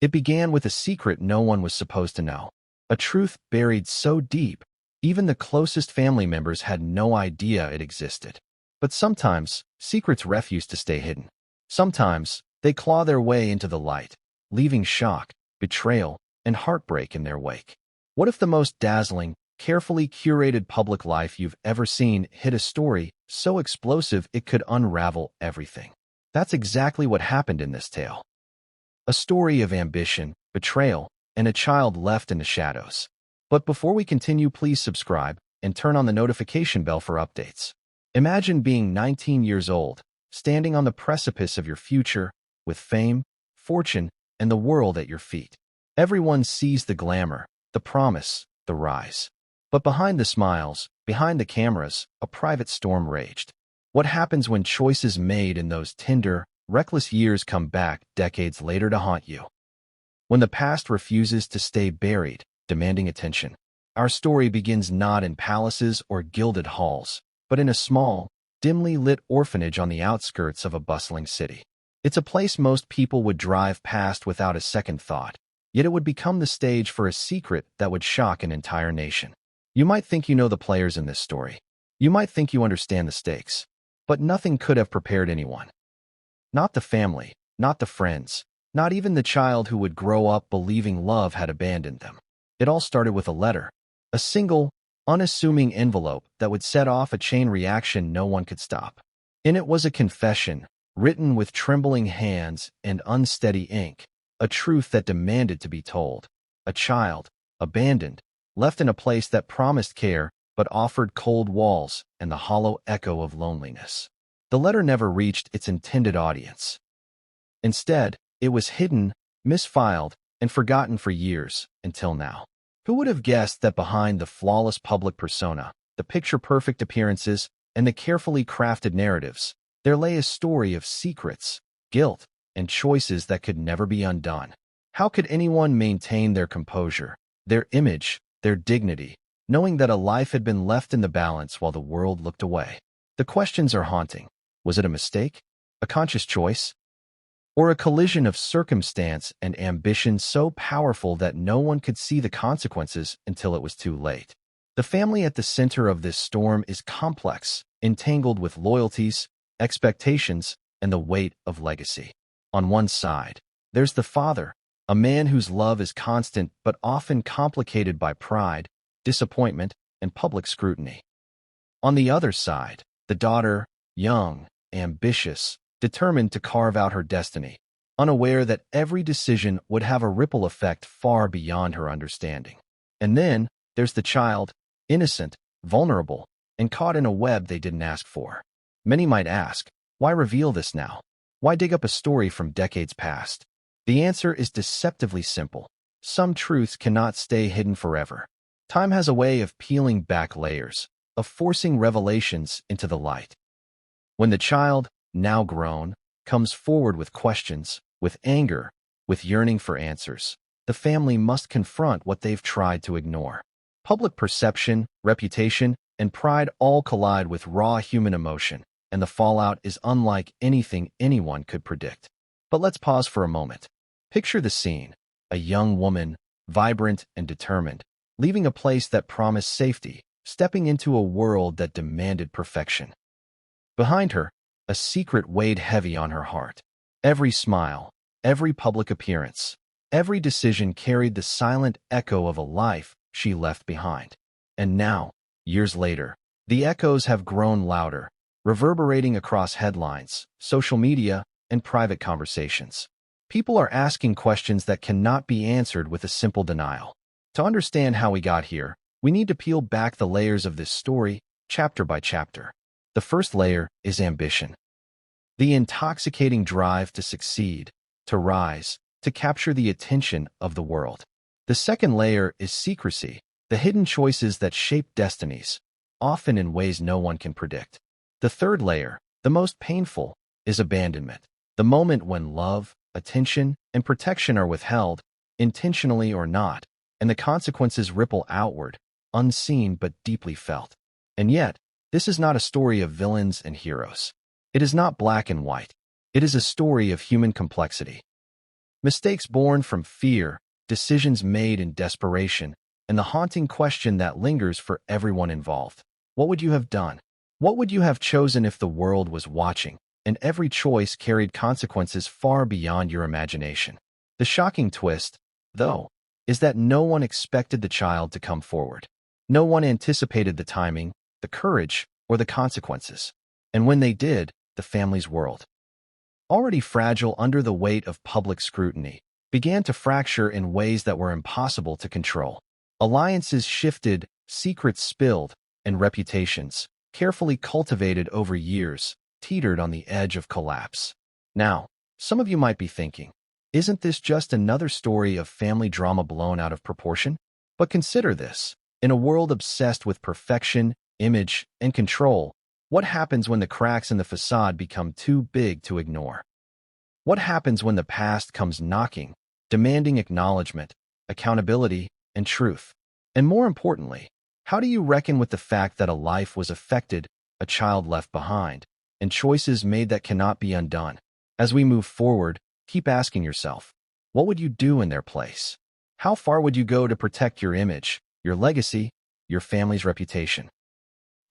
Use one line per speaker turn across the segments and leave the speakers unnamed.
It began with a secret no one was supposed to know, a truth buried so deep, even the closest family members had no idea it existed. But sometimes, secrets refuse to stay hidden. Sometimes, they claw their way into the light, leaving shock, betrayal, and heartbreak in their wake. What if the most dazzling, carefully curated public life you've ever seen hid a story so explosive it could unravel everything? That's exactly what happened in this tale. A story of ambition, betrayal, and a child left in the shadows. But before we continue, please subscribe and turn on the notification bell for updates. Imagine being 19 years old, standing on the precipice of your future, with fame, fortune, and the world at your feet. Everyone sees the glamour, the promise, the rise. But behind the smiles, behind the cameras, a private storm raged. What happens when choices made in those tender, reckless years come back decades later to haunt you? When the past refuses to stay buried, demanding attention. Our story begins not in palaces or gilded halls, but in a small, dimly lit orphanage on the outskirts of a bustling city. It's a place most people would drive past without a second thought, yet it would become the stage for a secret that would shock an entire nation. You might think you know the players in this story. You might think you understand the stakes. But nothing could have prepared anyone. Not the family, not the friends, not even the child who would grow up believing love had abandoned them. It all started with a letter, a single, unassuming envelope that would set off a chain reaction no one could stop. In it was a confession, written with trembling hands and unsteady ink, a truth that demanded to be told. A child, abandoned, left in a place that promised care but offered cold walls and the hollow echo of loneliness. The letter never reached its intended audience. Instead, it was hidden, misfiled, and forgotten for years, until now. Who would have guessed that behind the flawless public persona, the picture-perfect appearances, and the carefully crafted narratives, there lay a story of secrets, guilt, and choices that could never be undone? How could anyone maintain their composure, their image, their dignity, knowing that a life had been left in the balance while the world looked away? The questions are haunting. Was it a mistake? A conscious choice? Or a collision of circumstance and ambition so powerful that no one could see the consequences until it was too late? The family at the center of this storm is complex, entangled with loyalties, expectations, and the weight of legacy. On one side, there's the father, a man whose love is constant but often complicated by pride, disappointment, and public scrutiny. On the other side, the daughter, young, ambitious, determined to carve out her destiny, unaware that every decision would have a ripple effect far beyond her understanding. And then, there's the child, innocent, vulnerable, and caught in a web they didn't ask for. Many might ask, why reveal this now? Why dig up a story from decades past? The answer is deceptively simple. Some truths cannot stay hidden forever. Time has a way of peeling back layers, of forcing revelations into the light. When the child, now grown, comes forward with questions, with anger, with yearning for answers, the family must confront what they've tried to ignore. Public perception, reputation, and pride all collide with raw human emotion, and the fallout is unlike anything anyone could predict. But let's pause for a moment. Picture the scene: a young woman, vibrant and determined, leaving a place that promised safety, stepping into a world that demanded perfection. Behind her, a secret weighed heavy on her heart. Every smile, every public appearance, every decision carried the silent echo of a life she left behind. And now, years later, the echoes have grown louder, reverberating across headlines, social media, and private conversations. People are asking questions that cannot be answered with a simple denial. To understand how we got here, we need to peel back the layers of this story, chapter by chapter. The first layer is ambition. The intoxicating drive to succeed, to rise, to capture the attention of the world. The second layer is secrecy, the hidden choices that shape destinies, often in ways no one can predict. The third layer, the most painful, is abandonment. The moment when love, attention, and protection are withheld, intentionally or not, and the consequences ripple outward, unseen but deeply felt. And yet, this is not a story of villains and heroes. It is not black and white. It is a story of human complexity. Mistakes born from fear, decisions made in desperation, and the haunting question that lingers for everyone involved. What would you have done? What would you have chosen if the world was watching, and every choice carried consequences far beyond your imagination? The shocking twist, though, is that no one expected the child to come forward. No one anticipated the timing, the courage, or the consequences. And when they did, the family's world, already fragile under the weight of public scrutiny, began to fracture in ways that were impossible to control. Alliances shifted, secrets spilled, and reputations, carefully cultivated over years, teetered on the edge of collapse. Now, some of you might be thinking, isn't this just another story of family drama blown out of proportion? But consider this. In a world obsessed with perfection, image, and control, what happens when the cracks in the facade become too big to ignore? What happens when the past comes knocking, demanding acknowledgement, accountability, and truth? And more importantly, how do you reckon with the fact that a life was affected, a child left behind, and choices made that cannot be undone? As we move forward, keep asking yourself, what would you do in their place? How far would you go to protect your image, your legacy, your family's reputation?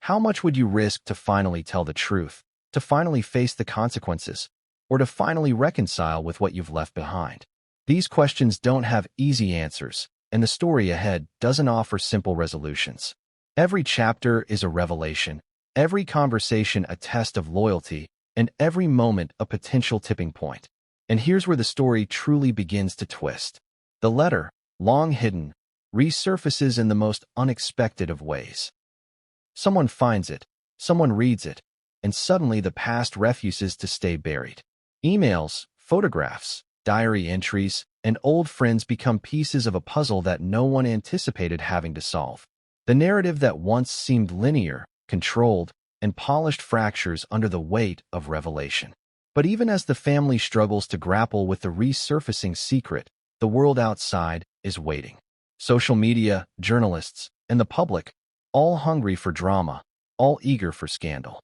How much would you risk to finally tell the truth, to finally face the consequences, or to finally reconcile with what you've left behind? These questions don't have easy answers, and the story ahead doesn't offer simple resolutions. Every chapter is a revelation, every conversation a test of loyalty, and every moment a potential tipping point. And here's where the story truly begins to twist. The letter, long hidden, resurfaces in the most unexpected of ways. Someone finds it, someone reads it, and suddenly the past refuses to stay buried. Emails, photographs, diary entries, and old friends become pieces of a puzzle that no one anticipated having to solve. The narrative that once seemed linear, controlled, and polished fractures under the weight of revelation. But even as the family struggles to grapple with the resurfacing secret, the world outside is waiting. Social media, journalists, and the public, all hungry for drama, all eager for scandal,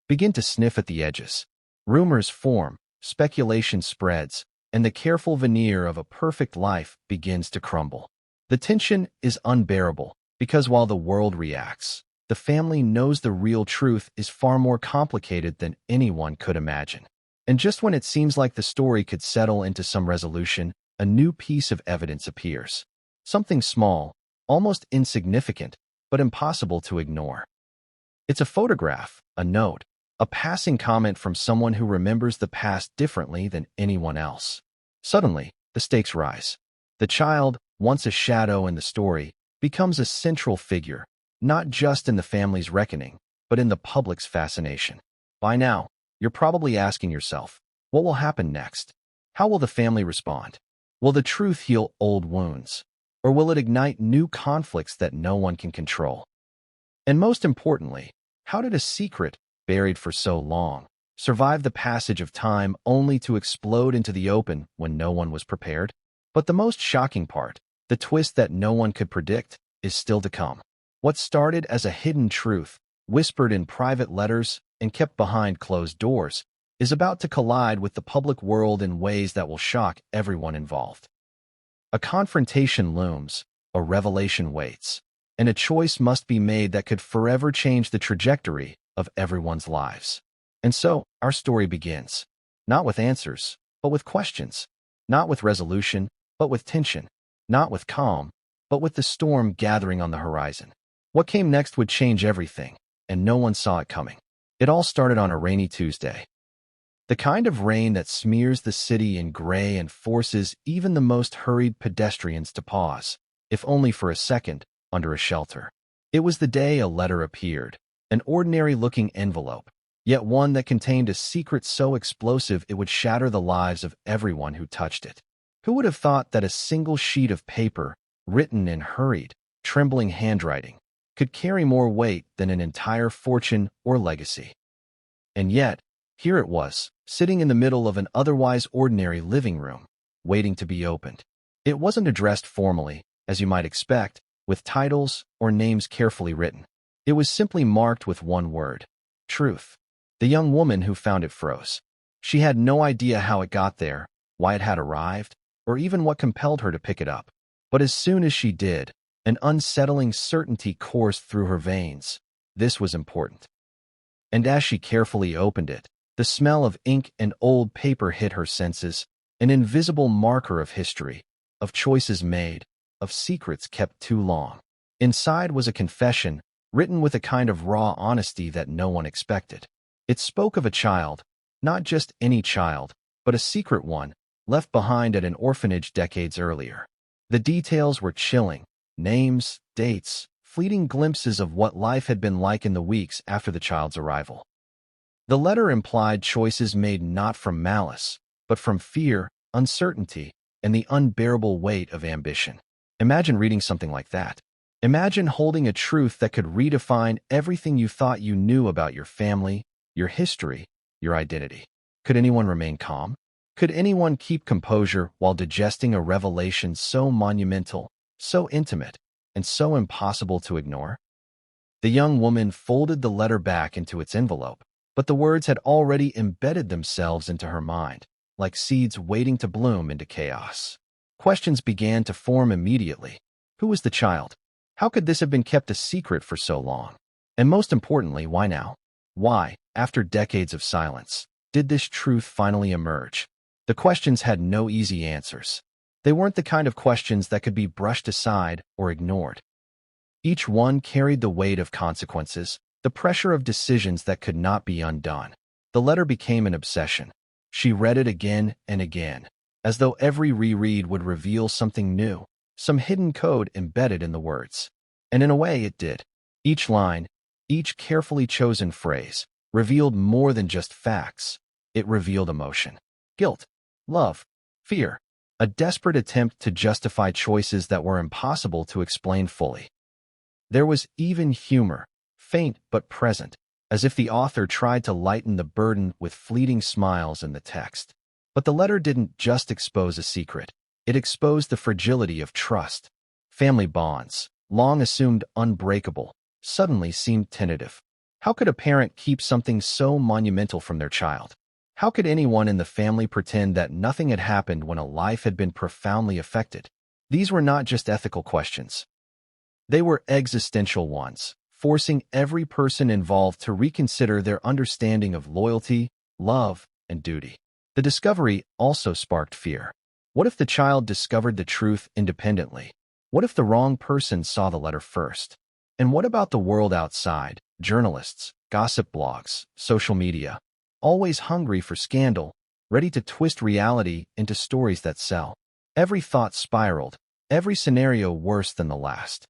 begin to sniff at the edges. Rumors form, speculation spreads, and the careful veneer of a perfect life begins to crumble. The tension is unbearable because while the world reacts, the family knows the real truth is far more complicated than anyone could imagine. And just when it seems like the story could settle into some resolution, a new piece of evidence appears. Something small, almost insignificant, but impossible to ignore. It's a photograph, a note, a passing comment from someone who remembers the past differently than anyone else. Suddenly, the stakes rise. The child, once a shadow in the story, becomes a central figure, not just in the family's reckoning, but in the public's fascination. By now, you're probably asking yourself, what will happen next? How will the family respond? Will the truth heal old wounds? Or will it ignite new conflicts that no one can control? And most importantly, how did a secret, buried for so long, survive the passage of time only to explode into the open when no one was prepared? But the most shocking part, the twist that no one could predict, is still to come. What started as a hidden truth, whispered in private letters and kept behind closed doors, is about to collide with the public world in ways that will shock everyone involved. A confrontation looms, a revelation waits, and a choice must be made that could forever change the trajectory of everyone's lives. And so, our story begins, not with answers, but with questions, not with resolution, but with tension, not with calm, but with the storm gathering on the horizon. What came next would change everything, and no one saw it coming. It all started on a rainy Tuesday. The kind of rain that smears the city in gray and forces even the most hurried pedestrians to pause, if only for a second, under a shelter. It was the day a letter appeared, an ordinary-looking envelope, yet one that contained a secret so explosive it would shatter the lives of everyone who touched it. Who would have thought that a single sheet of paper, written in hurried, trembling handwriting, could carry more weight than an entire fortune or legacy? And yet, here it was, sitting in the middle of an otherwise ordinary living room, waiting to be opened. It wasn't addressed formally, as you might expect, with titles or names carefully written. It was simply marked with one word: truth. The young woman who found it froze. She had no idea how it got there, why it had arrived, or even what compelled her to pick it up. But as soon as she did, an unsettling certainty coursed through her veins. This was important. And as she carefully opened it, the smell of ink and old paper hit her senses, an invisible marker of history, of choices made, of secrets kept too long. Inside was a confession, written with a kind of raw honesty that no one expected. It spoke of a child, not just any child, but a secret one, left behind at an orphanage decades earlier. The details were chilling: names, dates, fleeting glimpses of what life had been like in the weeks after the child's arrival. The letter implied choices made not from malice, but from fear, uncertainty, and the unbearable weight of ambition. Imagine reading something like that. Imagine holding a truth that could redefine everything you thought you knew about your family, your history, your identity. Could anyone remain calm? Could anyone keep composure while digesting a revelation so monumental, so intimate, and so impossible to ignore? The young woman folded the letter back into its envelope, but the words had already embedded themselves into her mind, like seeds waiting to bloom into chaos. Questions began to form immediately. Who was the child? How could this have been kept a secret for so long? And most importantly, why now? Why, after decades of silence, did this truth finally emerge? The questions had no easy answers. They weren't the kind of questions that could be brushed aside or ignored. Each one carried the weight of consequences, the pressure of decisions that could not be undone. The letter became an obsession. She read it again and again, as though every reread would reveal something new, some hidden code embedded in the words. And in a way, it did. Each line, each carefully chosen phrase, revealed more than just facts. It revealed emotion, guilt, love, fear, a desperate attempt to justify choices that were impossible to explain fully. There was even humor, faint but present, as if the author tried to lighten the burden with fleeting smiles in the text. But the letter didn't just expose a secret. It exposed the fragility of trust. Family bonds, long assumed unbreakable, suddenly seemed tentative. How could a parent keep something so monumental from their child? How could anyone in the family pretend that nothing had happened when a life had been profoundly affected? These were not just ethical questions. They were existential ones, forcing every person involved to reconsider their understanding of loyalty, love, and duty. The discovery also sparked fear. What if the child discovered the truth independently? What if the wrong person saw the letter first? And what about the world outside? Journalists, gossip blogs, social media, always hungry for scandal, ready to twist reality into stories that sell. Every thought spiraled, every scenario worse than the last.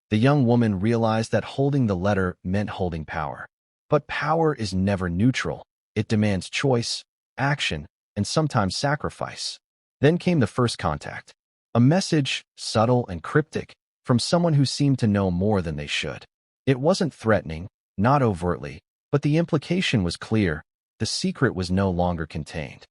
The young woman realized that holding the letter meant holding power. But power is never neutral. It demands choice, action, and sometimes sacrifice. Then came the first contact. A message, subtle and cryptic, from someone who seemed to know more than they should. It wasn't threatening, not overtly, but the implication was clear. The secret was no longer contained.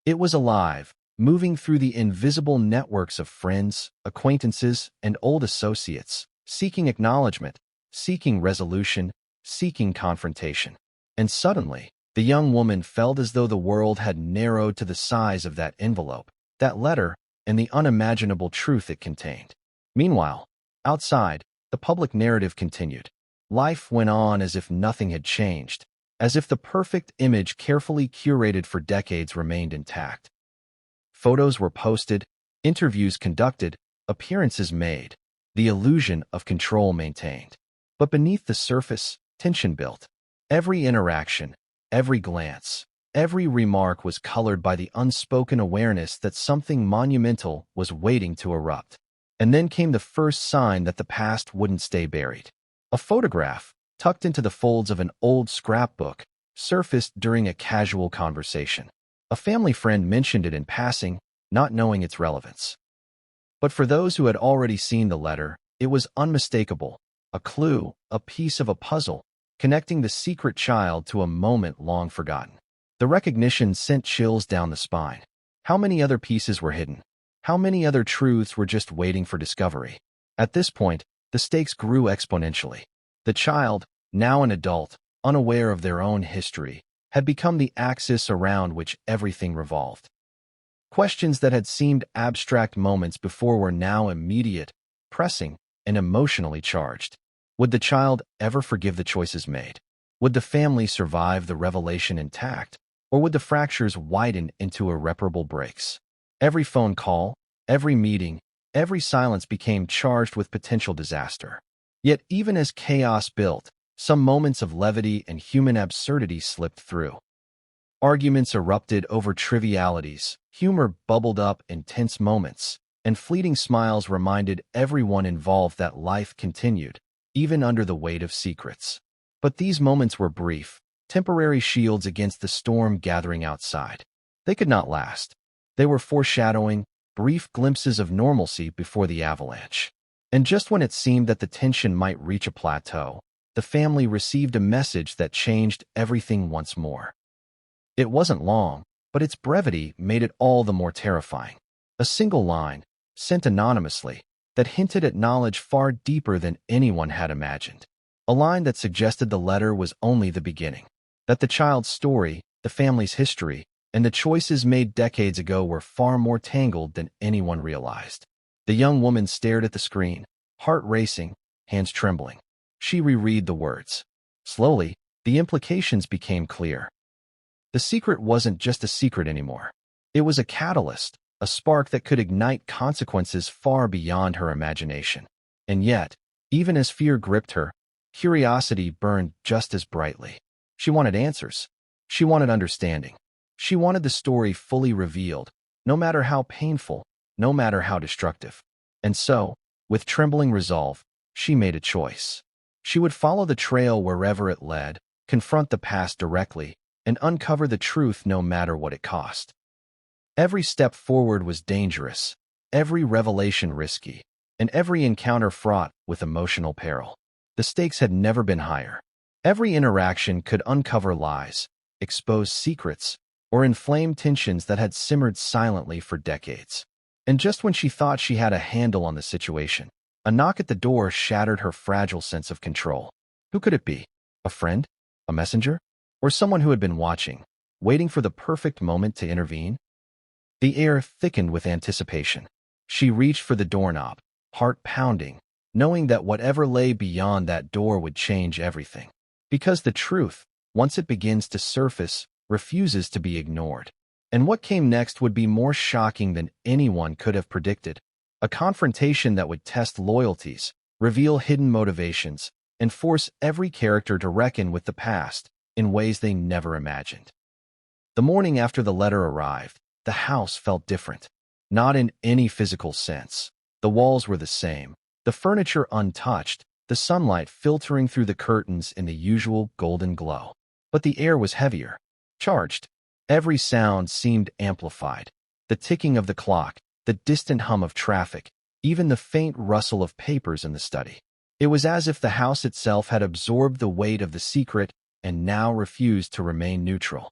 It was alive, moving through the invisible networks of friends, acquaintances, and old associates, seeking acknowledgement, seeking resolution, seeking confrontation. And suddenly, the young woman felt as though the world had narrowed to the size of that envelope, that letter, and the unimaginable truth it contained. Meanwhile, outside, the public narrative continued. Life went on as if nothing had changed, as if the perfect image carefully curated for decades remained intact. Photos were posted, interviews conducted, appearances made, the illusion of control maintained. But beneath the surface, tension built. Every interaction, every glance, every remark was colored by the unspoken awareness that something monumental was waiting to erupt. And then came the first sign that the past wouldn't stay buried. A photograph, tucked into the folds of an old scrapbook, surfaced during a casual conversation. A family friend mentioned it in passing, not knowing its relevance. But for those who had already seen the letter, it was unmistakable, a clue, a piece of a puzzle, connecting the secret child to a moment long forgotten. The recognition sent chills down the spine. How many other pieces were hidden? How many other truths were just waiting for discovery? At this point, the stakes grew exponentially. The child, now an adult, unaware of their own history, had become the axis around which everything revolved. Questions that had seemed abstract moments before were now immediate, pressing, and emotionally charged. Would the child ever forgive the choices made? Would the family survive the revelation intact? Or would the fractures widen into irreparable breaks? Every phone call, every meeting, every silence became charged with potential disaster. Yet even as chaos built, some moments of levity and human absurdity slipped through. Arguments erupted over trivialities, humor bubbled up in tense moments, and fleeting smiles reminded everyone involved that life continued, even under the weight of secrets. But these moments were brief, temporary shields against the storm gathering outside. They could not last. They were foreshadowing, brief glimpses of normalcy before the avalanche. And just when it seemed that the tension might reach a plateau, the family received a message that changed everything once more. It wasn't long, but its brevity made it all the more terrifying. A single line, sent anonymously, that hinted at knowledge far deeper than anyone had imagined. A line that suggested the letter was only the beginning, that the child's story, the family's history, and the choices made decades ago were far more tangled than anyone realized. The young woman stared at the screen, heart racing, hands trembling. She reread the words. Slowly, the implications became clear. The secret wasn't just a secret anymore. It was a catalyst, a spark that could ignite consequences far beyond her imagination. And yet, even as fear gripped her, curiosity burned just as brightly. She wanted answers. She wanted understanding. She wanted the story fully revealed, no matter how painful, no matter how destructive. And so, with trembling resolve, she made a choice. She would follow the trail wherever it led, confront the past directly, and uncover the truth no matter what it cost. Every step forward was dangerous, every revelation risky, and every encounter fraught with emotional peril. The stakes had never been higher. Every interaction could uncover lies, expose secrets, or inflame tensions that had simmered silently for decades. And just when she thought she had a handle on the situation, a knock at the door shattered her fragile sense of control. Who could it be? A friend? A messenger? Or someone who had been watching, waiting for the perfect moment to intervene? The air thickened with anticipation. She reached for the doorknob, heart pounding, knowing that whatever lay beyond that door would change everything. Because the truth, once it begins to surface, refuses to be ignored. And what came next would be more shocking than anyone could have predicted. A confrontation that would test loyalties, reveal hidden motivations, and force every character to reckon with the past in ways they never imagined. The morning after the letter arrived, the house felt different. Not in any physical sense. The walls were the same, the furniture untouched, the sunlight filtering through the curtains in the usual golden glow. But the air was heavier, charged. Every sound seemed amplified. The ticking of the clock, the distant hum of traffic, even the faint rustle of papers in the study. It was as if the house itself had absorbed the weight of the secret and now refused to remain neutral.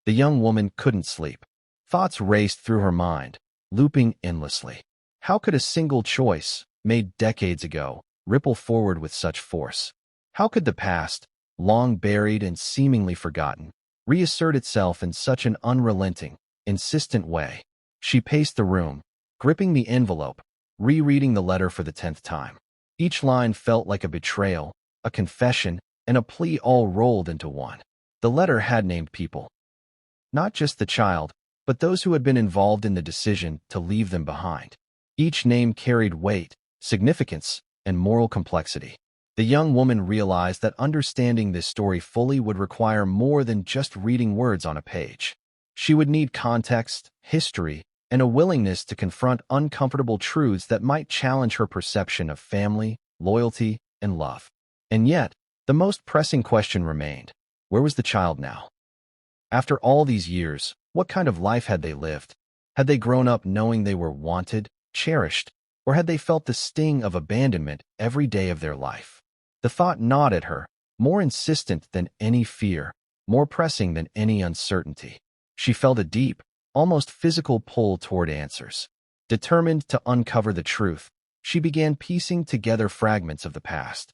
The young woman couldn't sleep. Thoughts raced through her mind, looping endlessly. How could a single choice, made decades ago, ripple forward with such force? How could the past, long buried and seemingly forgotten, reassert itself in such an unrelenting, insistent way? She paced the room, gripping the envelope, rereading the letter for the 10th time. Each line felt like a betrayal, a confession, and a plea all rolled into one. The letter had named people. Not just the child, but those who had been involved in the decision to leave them behind. Each name carried weight, significance, and moral complexity. The young woman realized that understanding this story fully would require more than just reading words on a page. She would need context, history, and a willingness to confront uncomfortable truths that might challenge her perception of family, loyalty, and love. And yet, the most pressing question remained. Where was the child now? After all these years, what kind of life had they lived? Had they grown up knowing they were wanted, cherished, or had they felt the sting of abandonment every day of their life? The thought gnawed at her, more insistent than any fear, more pressing than any uncertainty. She felt a deep, almost physical pull toward answers. Determined to uncover the truth, she began piecing together fragments of the past.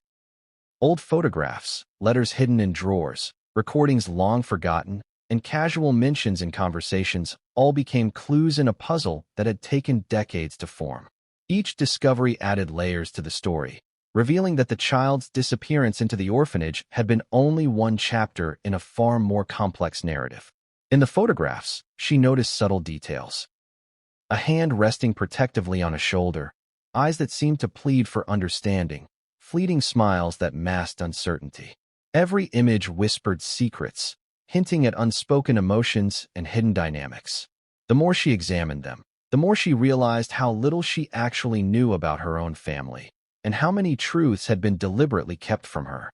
Old photographs, letters hidden in drawers, recordings long forgotten, and casual mentions in conversations all became clues in a puzzle that had taken decades to form. Each discovery added layers to the story, revealing that the child's disappearance into the orphanage had been only one chapter in a far more complex narrative. In the photographs, she noticed subtle details. A hand resting protectively on a shoulder, eyes that seemed to plead for understanding, fleeting smiles that masked uncertainty. Every image whispered secrets, hinting at unspoken emotions and hidden dynamics. The more she examined them, the more she realized how little she actually knew about her own family, and how many truths had been deliberately kept from her.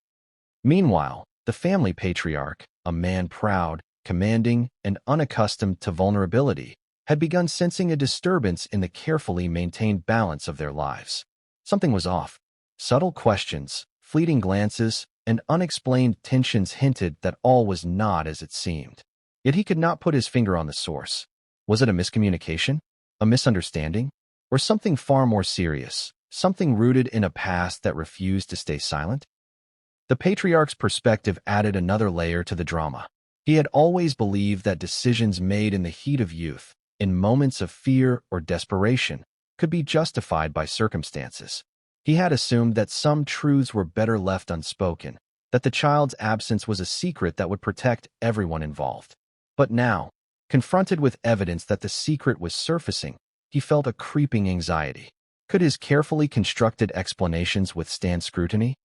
Meanwhile, the family patriarch, a man proud, commanding, and unaccustomed to vulnerability, had begun sensing a disturbance in the carefully maintained balance of their lives. Something was off. Subtle questions, fleeting glances, and unexplained tensions hinted that all was not as it seemed. Yet he could not put his finger on the source. Was it a miscommunication? A misunderstanding? Or something far more serious? Something rooted in a past that refused to stay silent? The patriarch's perspective added another layer to the drama. He had always believed that decisions made in the heat of youth, in moments of fear or desperation, could be justified by circumstances. He had assumed that some truths were better left unspoken, that the child's absence was a secret that would protect everyone involved. But now, confronted with evidence that the secret was surfacing, he felt a creeping anxiety. Could his carefully constructed explanations withstand scrutiny?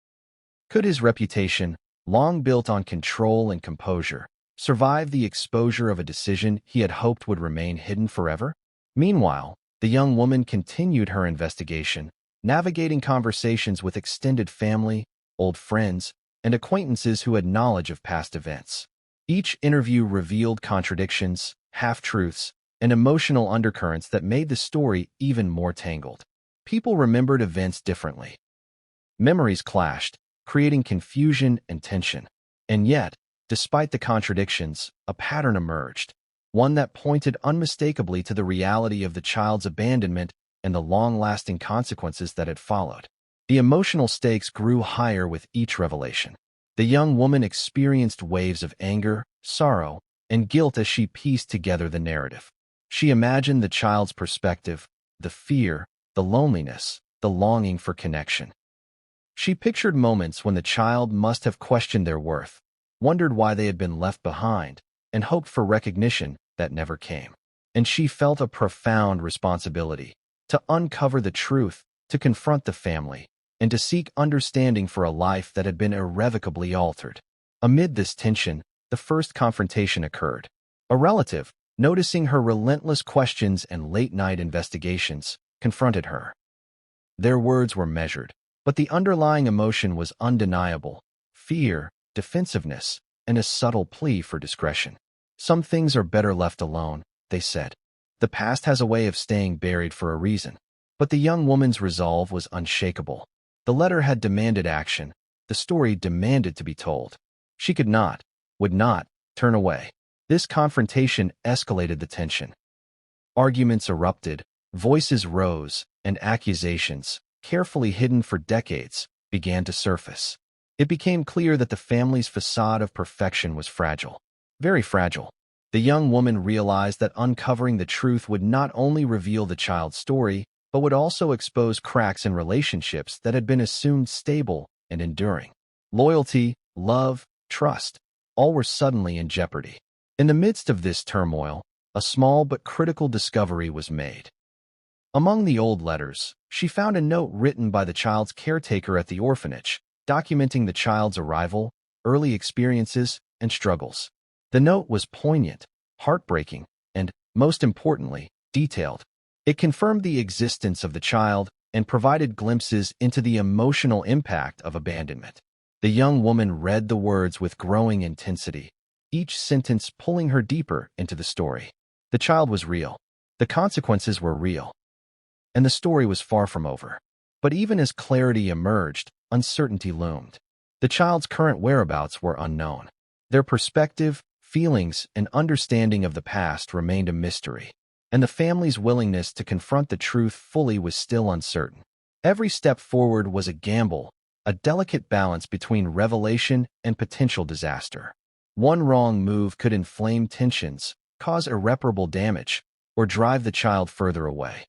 Could his reputation, long built on control and composure, survive the exposure of a decision he had hoped would remain hidden forever? Meanwhile, the young woman continued her investigation, navigating conversations with extended family, old friends, and acquaintances who had knowledge of past events. Each interview revealed contradictions, half-truths, and emotional undercurrents that made the story even more tangled. People remembered events differently. Memories clashed, creating confusion and tension. And yet, despite the contradictions, a pattern emerged, one that pointed unmistakably to the reality of the child's abandonment and the long-lasting consequences that had followed. The emotional stakes grew higher with each revelation. The young woman experienced waves of anger, sorrow, and guilt as she pieced together the narrative. She imagined the child's perspective, the fear, the loneliness, the longing for connection. She pictured moments when the child must have questioned their worth, wondered why they had been left behind, and hoped for recognition that never came. And she felt a profound responsibility to uncover the truth, to confront the family, and to seek understanding for a life that had been irrevocably altered. Amid this tension, the first confrontation occurred. A relative, noticing her relentless questions and late-night investigations, confronted her. Their words were measured, but the underlying emotion was undeniable: fear, defensiveness, and a subtle plea for discretion. "Some things are better left alone," they said. "The past has a way of staying buried for a reason." But the young woman's resolve was unshakable. The letter had demanded action. The story demanded to be told. She could not, would not, turn away. This confrontation escalated the tension. Arguments erupted, voices rose, and accusations, carefully hidden for decades, began to surface. It became clear that the family's facade of perfection was fragile. Very fragile. The young woman realized that uncovering the truth would not only reveal the child's story, but would also expose cracks in relationships that had been assumed stable and enduring. Loyalty, love, trust, all were suddenly in jeopardy. In the midst of this turmoil, a small but critical discovery was made. Among the old letters, she found a note written by the child's caretaker at the orphanage, documenting the child's arrival, early experiences, and struggles. The note was poignant, heartbreaking, and, most importantly, detailed. It confirmed the existence of the child and provided glimpses into the emotional impact of abandonment. The young woman read the words with growing intensity, each sentence pulling her deeper into the story. The child was real. The consequences were real. And the story was far from over. But even as clarity emerged, uncertainty loomed. The child's current whereabouts were unknown. Their perspective, feelings, and understanding of the past remained a mystery, and the family's willingness to confront the truth fully was still uncertain. Every step forward was a gamble, a delicate balance between revelation and potential disaster. One wrong move could inflame tensions, cause irreparable damage, or drive the child further away.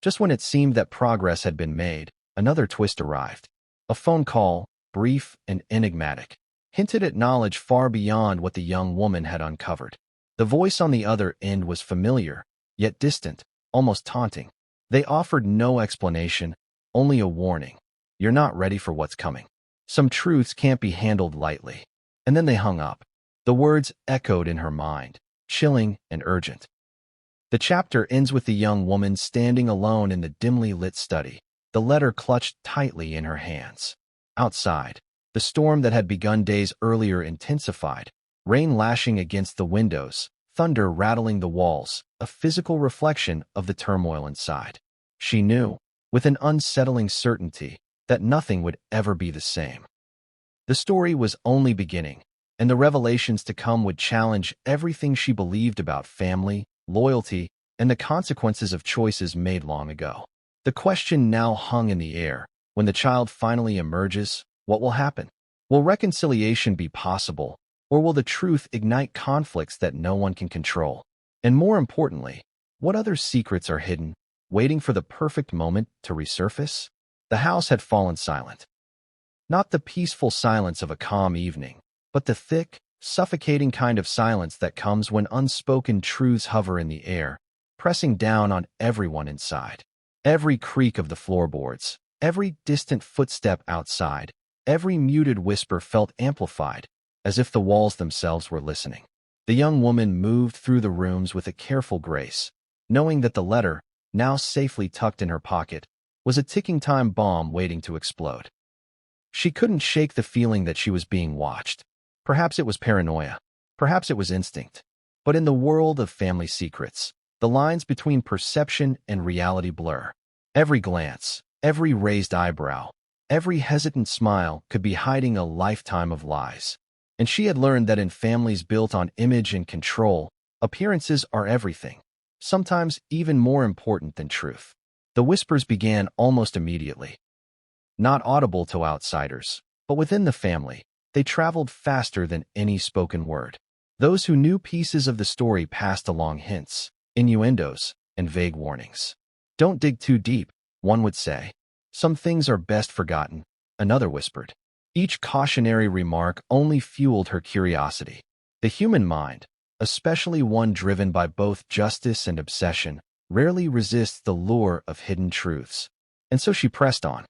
Just when it seemed that progress had been made, another twist arrived. A phone call, brief and enigmatic, hinted at knowledge far beyond what the young woman had uncovered. The voice on the other end was familiar, yet distant, almost taunting. They offered no explanation, only a warning. You're not ready for what's coming. Some truths can't be handled lightly. And then they hung up. The words echoed in her mind, chilling and urgent. The chapter ends with the young woman standing alone in the dimly lit study, the letter clutched tightly in her hands. Outside, the storm that had begun days earlier intensified, rain lashing against the windows, thunder rattling the walls, a physical reflection of the turmoil inside. She knew, with an unsettling certainty, that nothing would ever be the same. The story was only beginning, and the revelations to come would challenge everything she believed about family, loyalty, and the consequences of choices made long ago. The question now hung in the air. When the child finally emerges, what will happen? Will reconciliation be possible, or will the truth ignite conflicts that no one can control? And more importantly, what other secrets are hidden, waiting for the perfect moment to resurface? The house had fallen silent. Not the peaceful silence of a calm evening, but the thick, suffocating kind of silence that comes when unspoken truths hover in the air, pressing down on everyone inside. Every creak of the floorboards, every distant footstep outside, every muted whisper felt amplified, as if the walls themselves were listening. The young woman moved through the rooms with a careful grace, knowing that the letter, now safely tucked in her pocket, was a ticking time bomb waiting to explode. She couldn't shake the feeling that she was being watched. Perhaps it was paranoia. Perhaps it was instinct. But in the world of family secrets, the lines between perception and reality blur. Every glance, every raised eyebrow, every hesitant smile could be hiding a lifetime of lies. And she had learned that in families built on image and control, appearances are everything, sometimes even more important than truth. The whispers began almost immediately. Not audible to outsiders, but within the family, they traveled faster than any spoken word. Those who knew pieces of the story passed along hints, innuendos, and vague warnings. Don't dig too deep, one would say. Some things are best forgotten, another whispered. Each cautionary remark only fueled her curiosity. The human mind, especially one driven by both justice and obsession, rarely resists the lure of hidden truths. And so she pressed on.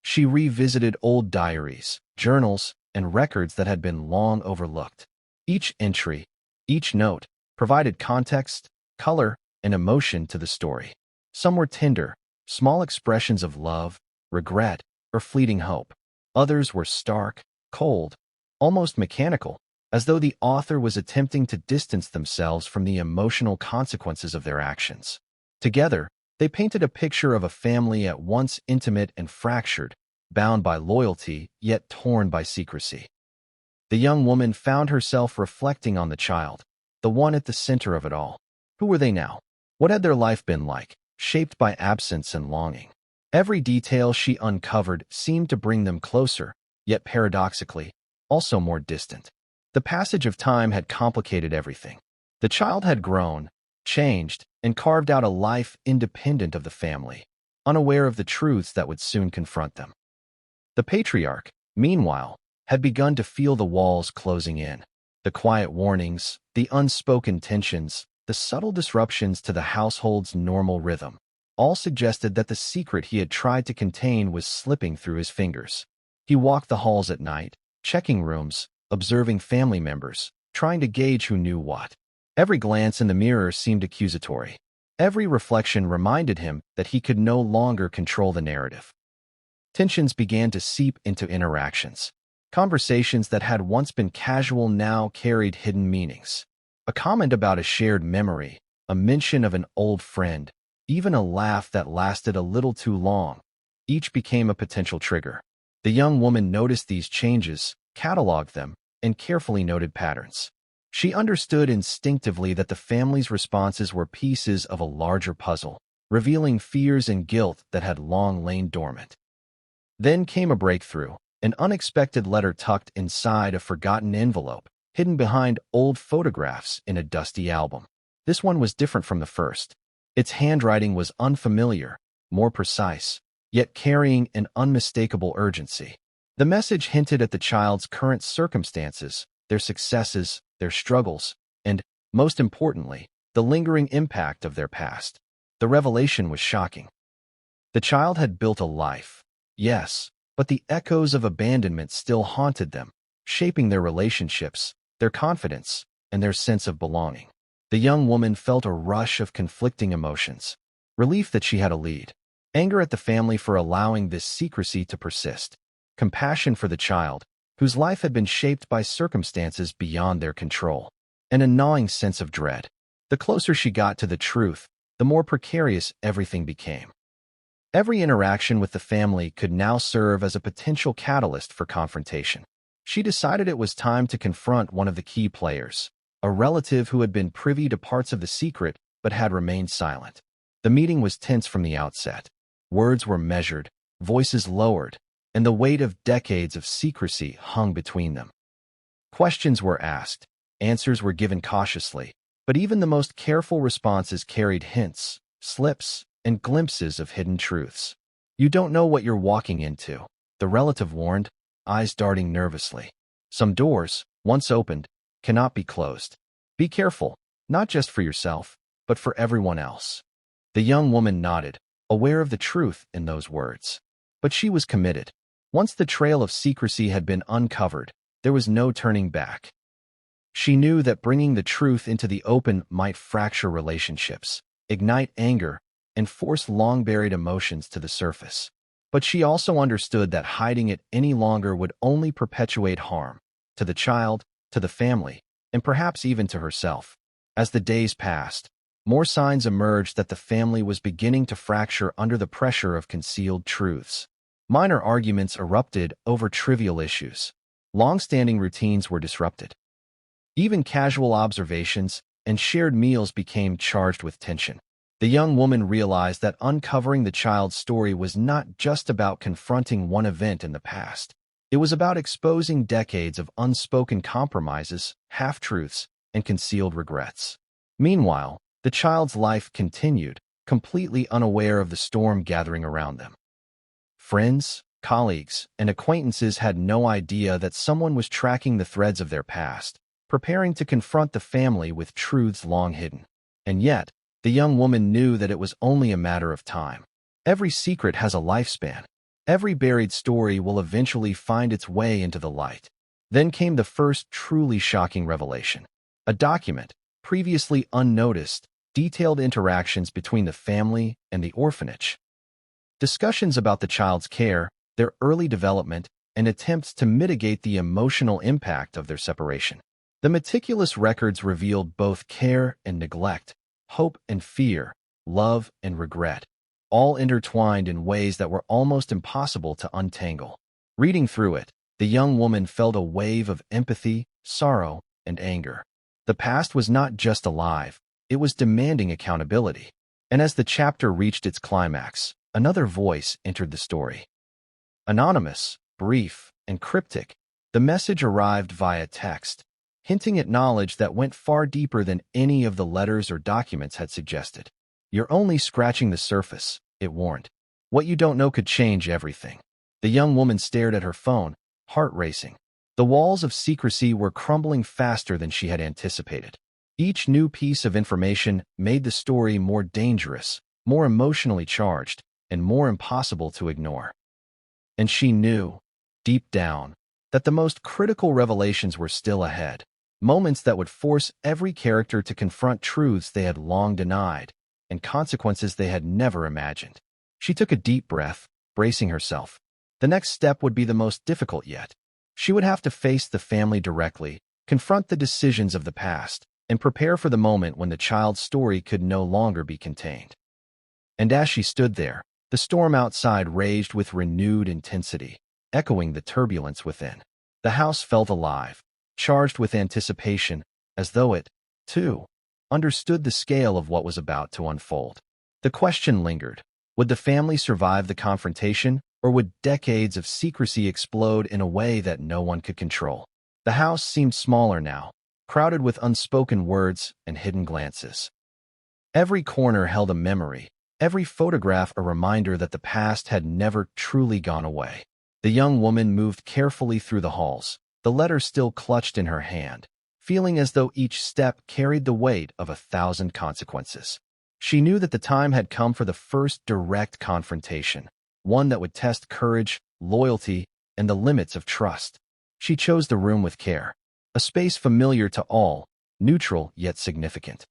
She revisited old diaries, journals, and records that had been long overlooked. Each entry, each note, provided context, color, and emotion to the story. Some were tender, small expressions of love, regret, or fleeting hope. Others were stark, cold, almost mechanical, as though the author was attempting to distance themselves from the emotional consequences of their actions. Together, they painted a picture of a family at once intimate and fractured, bound by loyalty, yet torn by secrecy. The young woman found herself reflecting on the child, the one at the center of it all. Who were they now? What had their life been like, shaped by absence and longing? Every detail she uncovered seemed to bring them closer, yet paradoxically, also more distant. The passage of time had complicated everything. The child had grown, changed, and carved out a life independent of the family, unaware of the truths that would soon confront them. The patriarch, meanwhile, had begun to feel the walls closing in. The quiet warnings, the unspoken tensions, the subtle disruptions to the household's normal rhythm, all suggested that the secret he had tried to contain was slipping through his fingers. He walked the halls at night, checking rooms, observing family members, trying to gauge who knew what. Every glance in the mirror seemed accusatory. Every reflection reminded him that he could no longer control the narrative. Tensions began to seep into interactions. Conversations that had once been casual now carried hidden meanings. A comment about a shared memory, a mention of an old friend, even a laugh that lasted a little too long, each became a potential trigger. The young woman noticed these changes, cataloged them, and carefully noted patterns. She understood instinctively that the family's responses were pieces of a larger puzzle, revealing fears and guilt that had long lain dormant. Then came a breakthrough, an unexpected letter tucked inside a forgotten envelope, hidden behind old photographs in a dusty album. This one was different from the first. Its handwriting was unfamiliar, more precise, yet carrying an unmistakable urgency. The message hinted at the child's current circumstances, their successes, their struggles, and, most importantly, the lingering impact of their past. The revelation was shocking. The child had built a life, yes, but the echoes of abandonment still haunted them, shaping their relationships, their confidence, and their sense of belonging. The young woman felt a rush of conflicting emotions. Relief that she had a lead, anger at the family for allowing this secrecy to persist, compassion for the child, whose life had been shaped by circumstances beyond their control, and a gnawing sense of dread. The closer she got to the truth, the more precarious everything became. Every interaction with the family could now serve as a potential catalyst for confrontation. She decided it was time to confront one of the key players, a relative who had been privy to parts of the secret but had remained silent. The meeting was tense from the outset. Words were measured, voices lowered, and the weight of decades of secrecy hung between them. Questions were asked, answers were given cautiously, but even the most careful responses carried hints, slips, and glimpses of hidden truths. "You don't know what you're walking into," the relative warned, eyes darting nervously. "Some doors, once opened, cannot be closed. Be careful, not just for yourself, but for everyone else." The young woman nodded, aware of the truth in those words. But she was committed. Once the trail of secrecy had been uncovered, there was no turning back. She knew that bringing the truth into the open might fracture relationships, ignite anger, and force long-buried emotions to the surface. But she also understood that hiding it any longer would only perpetuate harm, to the child, to the family, and perhaps even to herself. As the days passed, more signs emerged that the family was beginning to fracture under the pressure of concealed truths. Minor arguments erupted over trivial issues. Long-standing routines were disrupted. Even casual observations and shared meals became charged with tension. The young woman realized that uncovering the child's story was not just about confronting one event in the past. It was about exposing decades of unspoken compromises, half-truths, and concealed regrets. Meanwhile, the child's life continued, completely unaware of the storm gathering around them. Friends, colleagues, and acquaintances had no idea that someone was tracking the threads of their past, preparing to confront the family with truths long hidden. And yet, the young woman knew that it was only a matter of time. Every secret has a lifespan. Every buried story will eventually find its way into the light. Then came the first truly shocking revelation. A document, previously unnoticed, detailed interactions between the family and the orphanage. Discussions about the child's care, their early development, and attempts to mitigate the emotional impact of their separation. The meticulous records revealed both care and neglect, hope and fear, love and regret, all intertwined in ways that were almost impossible to untangle. Reading through it, the young woman felt a wave of empathy, sorrow, and anger. The past was not just alive, it was demanding accountability. And as the chapter reached its climax, another voice entered the story. Anonymous, brief, and cryptic, the message arrived via text, hinting at knowledge that went far deeper than any of the letters or documents had suggested. "You're only scratching the surface," it warned. "What you don't know could change everything." The young woman stared at her phone, heart racing. The walls of secrecy were crumbling faster than she had anticipated. Each new piece of information made the story more dangerous, more emotionally charged, and more impossible to ignore. And she knew, deep down, that the most critical revelations were still ahead. Moments that would force every character to confront truths they had long denied, and consequences they had never imagined. She took a deep breath, bracing herself. The next step would be the most difficult yet. She would have to face the family directly, confront the decisions of the past, and prepare for the moment when the child's story could no longer be contained. And as she stood there, the storm outside raged with renewed intensity, echoing the turbulence within. The house felt alive, charged with anticipation, as though it, too, understood the scale of what was about to unfold. The question lingered: would the family survive the confrontation, or would decades of secrecy explode in a way that no one could control? The house seemed smaller now, crowded with unspoken words and hidden glances. Every corner held a memory, every photograph a reminder that the past had never truly gone away. The young woman moved carefully through the halls, the letter still clutched in her hand, feeling as though each step carried the weight of 1,000 consequences. She knew that the time had come for the first direct confrontation, one that would test courage, loyalty, and the limits of trust. She chose the room with care, a space familiar to all, neutral yet significant.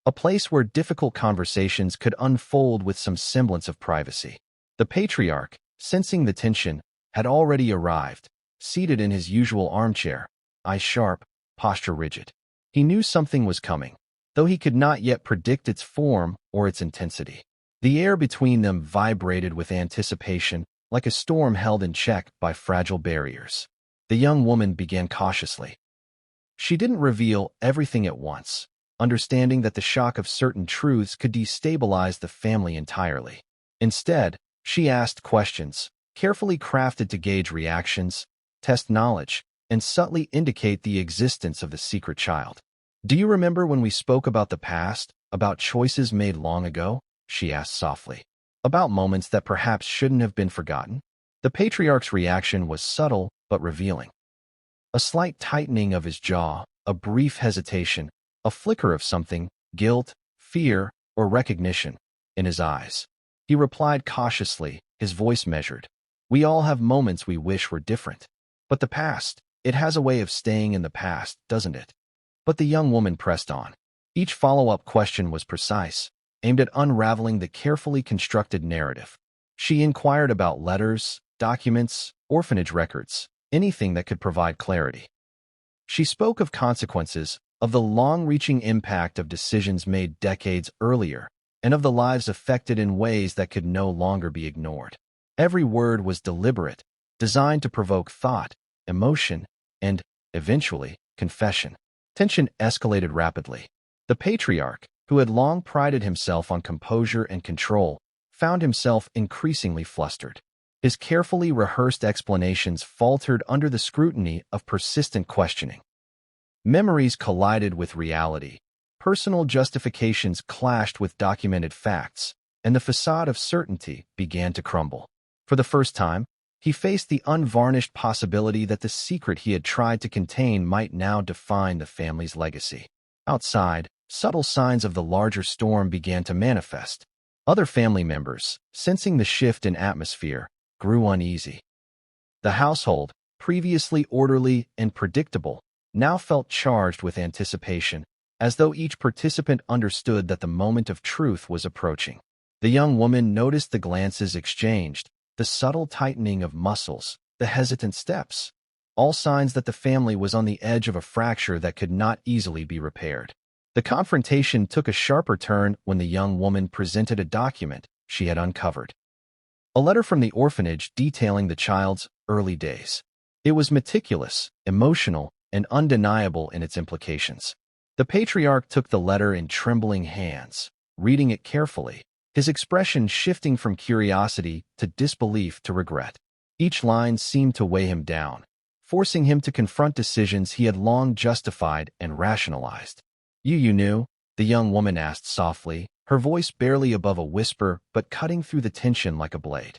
A place where difficult conversations could unfold with some semblance of privacy. The patriarch, sensing the tension, had already arrived, seated in his usual armchair, eyes sharp, posture rigid. He knew something was coming, though he could not yet predict its form or its intensity. The air between them vibrated with anticipation, like a storm held in check by fragile barriers. The young woman began cautiously. She didn't reveal everything at once, understanding that the shock of certain truths could destabilize the family entirely. Instead, she asked questions, carefully crafted to gauge reactions, test knowledge, and subtly indicate the existence of the secret child. "Do you remember when we spoke about the past, about choices made long ago?" she asked softly. "About moments that perhaps shouldn't have been forgotten?" The patriarch's reaction was subtle but revealing. A slight tightening of his jaw, a brief hesitation, a flicker of something, guilt, fear, or recognition, in his eyes. He replied cautiously, his voice measured. "We all have moments we wish were different. But the past, it has a way of staying in the past, doesn't it?" But the young woman pressed on. Each follow-up question was precise, aimed at unraveling the carefully constructed narrative. She inquired about letters, documents, orphanage records, anything that could provide clarity. She spoke of consequences, of the long-reaching impact of decisions made decades earlier, and of the lives affected in ways that could no longer be ignored. Every word was deliberate, designed to provoke thought, emotion, and, eventually, confession. Tension escalated rapidly. The patriarch, who had long prided himself on composure and control, found himself increasingly flustered. His carefully rehearsed explanations faltered under the scrutiny of persistent questioning. Memories collided with reality. Personal justifications clashed with documented facts, and the facade of certainty began to crumble. For the first time, he faced the unvarnished possibility that the secret he had tried to contain might now define the family's legacy. Outside, subtle signs of the larger storm began to manifest. Other family members, sensing the shift in atmosphere, grew uneasy. The household, previously orderly and predictable, now felt charged with anticipation, as though each participant understood that the moment of truth was approaching. The young woman noticed the glances exchanged, the subtle tightening of muscles, the hesitant steps, all signs that the family was on the edge of a fracture that could not easily be repaired. The confrontation took a sharper turn when the young woman presented a document she had uncovered. A letter from the orphanage detailing the child's early days. It was meticulous, emotional, and undeniable in its implications. The patriarch took the letter in trembling hands, reading it carefully, his expression shifting from curiosity to disbelief to regret. Each line seemed to weigh him down, forcing him to confront decisions he had long justified and rationalized. You knew?" the young woman asked softly, her voice barely above a whisper but cutting through the tension like a blade.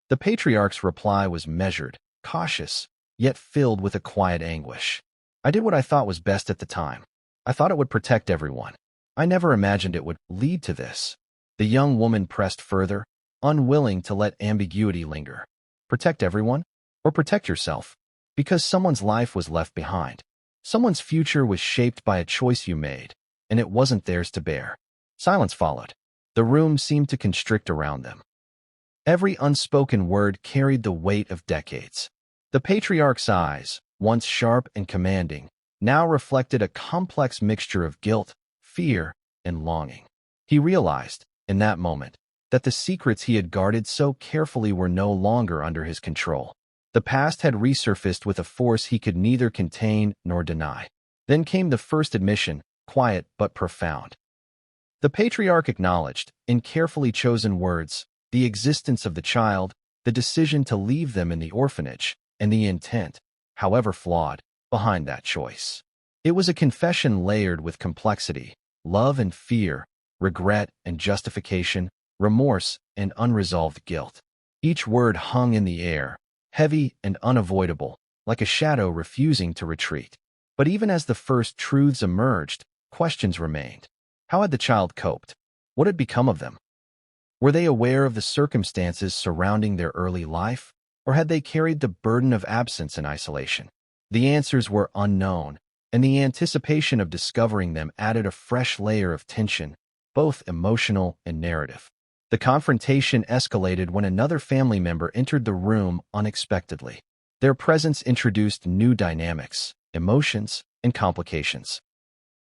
The patriarch's reply was measured, cautious, yet filled with a quiet anguish. "I did what I thought was best at the time. I thought it would protect everyone. I never imagined it would lead to this." The young woman pressed further, unwilling to let ambiguity linger. Protect everyone? Or protect yourself? Because someone's life was left behind. Someone's future was shaped by a choice you made, and it wasn't theirs to bear. Silence followed. The room seemed to constrict around them. Every unspoken word carried the weight of decades. The patriarch's eyes, once sharp and commanding, now reflected a complex mixture of guilt, fear, and longing. He realized, in that moment, that the secrets he had guarded so carefully were no longer under his control. The past had resurfaced with a force he could neither contain nor deny. Then came the first admission, quiet but profound. The patriarch acknowledged, in carefully chosen words, the existence of the child, the decision to leave them in the orphanage, and the intent, however flawed, behind that choice. It was a confession layered with complexity, love and fear, regret and justification, remorse and unresolved guilt. Each word hung in the air, heavy and unavoidable, like a shadow refusing to retreat. But even as the first truths emerged, questions remained. How had the child coped? What had become of them? Were they aware of the circumstances surrounding their early life, or had they carried the burden of absence and isolation? The answers were unknown, and the anticipation of discovering them added a fresh layer of tension, both emotional and narrative. The confrontation escalated when another family member entered the room unexpectedly. Their presence introduced new dynamics, emotions, and complications.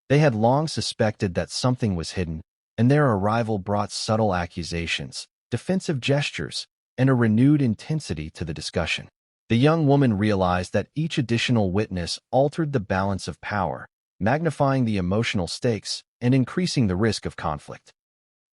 They had long suspected that something was hidden, and their arrival brought subtle accusations, defensive gestures, and a renewed intensity to the discussion. The young woman realized that each additional witness altered the balance of power, magnifying the emotional stakes and increasing the risk of conflict.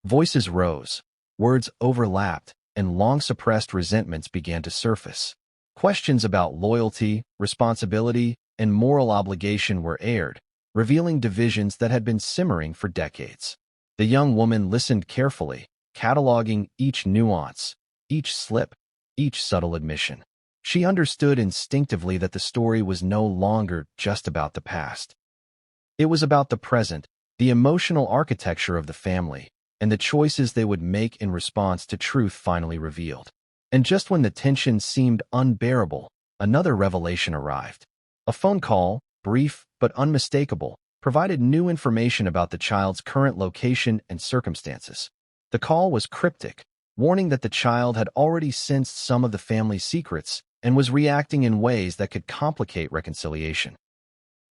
Voices rose, words overlapped, and long-suppressed resentments began to surface. Questions about loyalty, responsibility, and moral obligation were aired, revealing divisions that had been simmering for decades. The young woman listened carefully, cataloging each nuance, each slip, each subtle admission. She understood instinctively that the story was no longer just about the past. It was about the present, the emotional architecture of the family, and the choices they would make in response to truth finally revealed. And just when the tension seemed unbearable, another revelation arrived. A phone call, brief but unmistakable, provided new information about the child's current location and circumstances. The call was cryptic, warning that the child had already sensed some of the family's secrets and was reacting in ways that could complicate reconciliation.